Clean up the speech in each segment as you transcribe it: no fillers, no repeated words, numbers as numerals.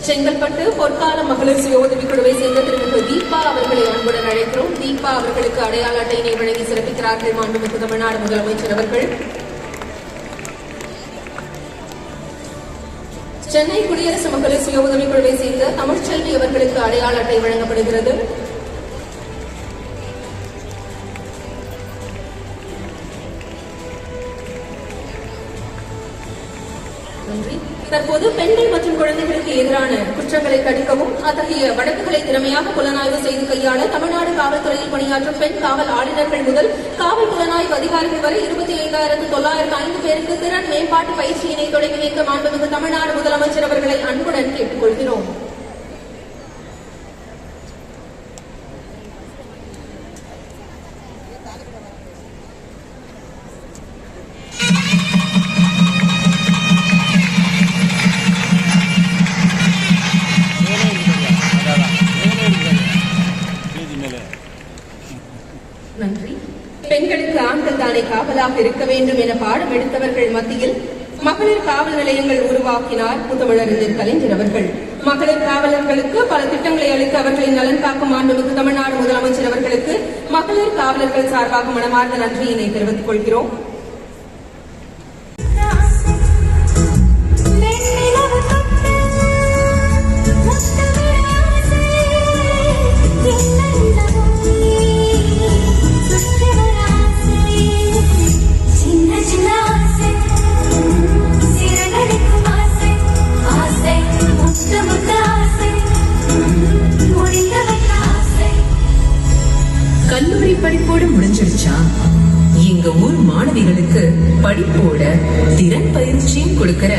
செங்கல்பட்டு பொற்கால மகளிர் சுய உதவிக் குழுவை சேர்ந்த திருமதி தீபா அவர்களை அன்புடன் அழைக்கிறோம். தீபா அவர்களுக்கு அடையாள அட்டையினை வழங்கி சிறப்பிக்கிறார்கள் மாண்புமிகு தமிழ்நாடு முதலமைச்சர் அவர்கள். சென்னை குடியரசு மகளிர் சுய உதவிக் குழுவை சேர்ந்த தமிழ்ச்செல்வி அவர்களுக்கு அடையாள அட்டை வழங்கப்படுகிறது. தற்போது பெண்கள் மற்றும் குழந்தைகளுக்கு எதிரான குற்றங்களை தடுக்கவும் அத்தகைய வழக்குகளை திறமையாக புலனாய்வு செய்து கையாள தமிழ்நாடு காவல்துறையில் பணியாற்றும் பெண் காவல் ஆணையர்கள் முதல் காவல் புலனாய்வு அதிகாரிகள் வரை 25,905 பேருக்கு திறன் மேம்பாட்டு பயிற்சியினை தொடங்கி வைக்க மாண்புமிகு தமிழ்நாடு முதலமைச்சர் அவர்களை அன்புடன் கேட்டுக் கொள்கிறோம். நன்றி. பெண்களுக்கு ஆண்கள் தானே காவலாக இருக்க வேண்டும் என பாடம் எடுத்தவர்கள் மத்தியில் மகளிர் காவல் நிலையங்கள் உருவாக்கினார் முத்தமிழறிஞர் கலைஞர் அவர்கள். மகளிர் காவலர்களுக்கு பல திட்டங்களை அளித்து அவர்களின் நலன் காக்கும் மாண்புமிகு தமிழ்நாடு முதலமைச்சர் அவர்களுக்கு மகளிர் காவலர்கள் சார்பாக மனமார்ந்த நன்றியினை தெரிவித்துக் கொள்கிறோம். கல்லூரி படிப்போடு முடிஞ்சிருச்சா? எங்க ஊர் மாணவிகளுக்கு படிப்போட திறன் பயிற்சியும் கொடுக்கிற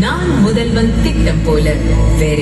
நான் முதல்வன் திட்டம் போல வேற